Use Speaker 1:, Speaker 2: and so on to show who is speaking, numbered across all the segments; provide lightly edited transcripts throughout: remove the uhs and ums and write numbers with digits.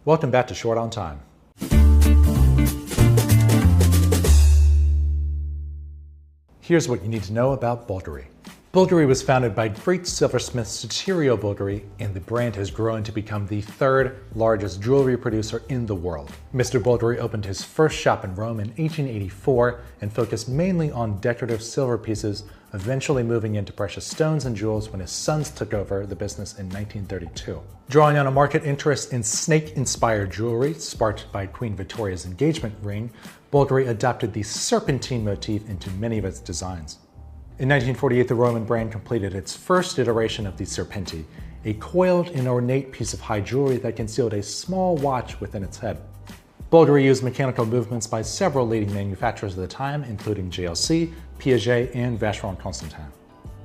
Speaker 1: Welcome back to Short on Time. Here's what you need to know about Bulgari. Bulgari was founded by Greek silversmith Sotirio Bulgari, and the brand has grown to become the third largest jewelry producer in the world. Mr. Bulgari opened his first shop in Rome in 1884 and focused mainly on decorative silver pieces, eventually moving into precious stones and jewels when his sons took over the business in 1932. Drawing on a market interest in snake-inspired jewelry sparked by Queen Victoria's engagement ring, Bulgari adopted the serpentine motif into many of its designs. In 1948, the Roman brand completed its first iteration of the serpenti, a coiled and ornate piece of high jewelry that concealed a small watch within its head. Bulgari used mechanical movements by several leading manufacturers of the time, including JLC, Piaget, and Vacheron Constantin.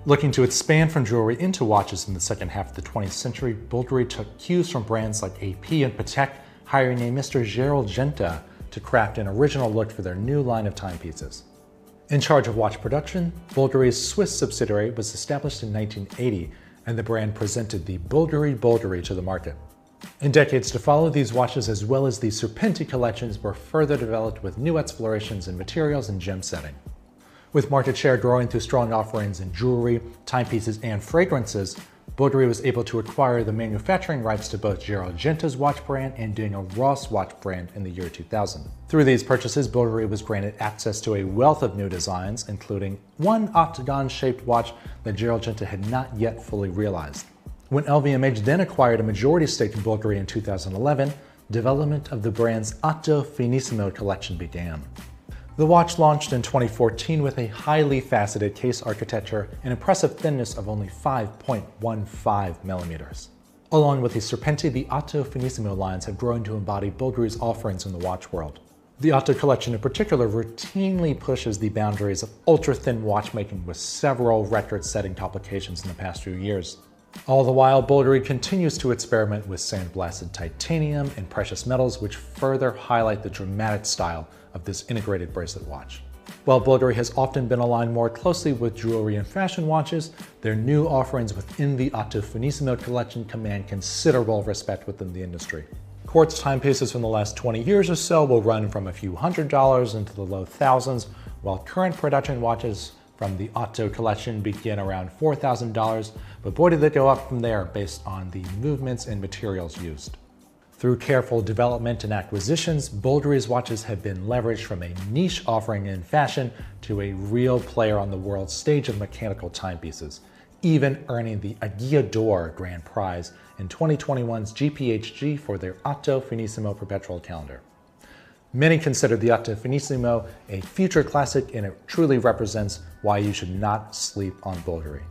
Speaker 1: Looking to expand from jewelry into watches in the second half of the 20th century, Bulgari took cues from brands like AP and Patek, hiring a Mr. Gerald Genta to craft an original look for their new line of timepieces. In charge of watch production, Bulgari's Swiss subsidiary was established in 1980, and the brand presented the Bulgari BULGARI to the market. In decades to follow, these watches as well as the Serpenti collections were further developed with new explorations in materials and gem setting. With market share growing through strong offerings in jewelry, timepieces, and fragrances, Bulgari was able to acquire the manufacturing rights to both Gerald Genta's watch brand and Daniel Ross watch brand in the year 2000. Through these purchases, Bulgari was granted access to a wealth of new designs, including one octagon-shaped watch that Gerald Genta had not yet fully realized. When LVMH then acquired a majority stake in Bulgari in 2011, development of the brand's Otto Finissimo collection began. The watch launched in 2014 with a highly faceted case architecture and impressive thinness of only 5.15 millimeters. Along with the Serpenti, the Otto Finissimo lines have grown to embody Bulgari's offerings in the watch world. The Otto collection in particular routinely pushes the boundaries of ultra-thin watchmaking with several record-setting publications in the past few years. All the while, Bulgari continues to experiment with sandblasted titanium and precious metals, which further highlight the dramatic style of this integrated bracelet watch. While Bulgari has often been aligned more closely with jewelry and fashion watches, their new offerings within the Otto Finissimo collection command considerable respect within the industry. Quartz timepieces from the last 20 years or so will run from a few $100s into the low thousands, while current production watches from the Otto collection begin around $4,000, but boy did they go up from there based on the movements and materials used. Through careful development and acquisitions, Bulgari's watches have been leveraged from a niche offering in fashion to a real player on the world stage of mechanical timepieces, even earning the Agia d'Or grand prize in 2021's GPHG for their Otto Finissimo Perpetual Calendar. Many consider the Otto Finissimo a future classic, and it truly represents why you should not sleep on Bulgari.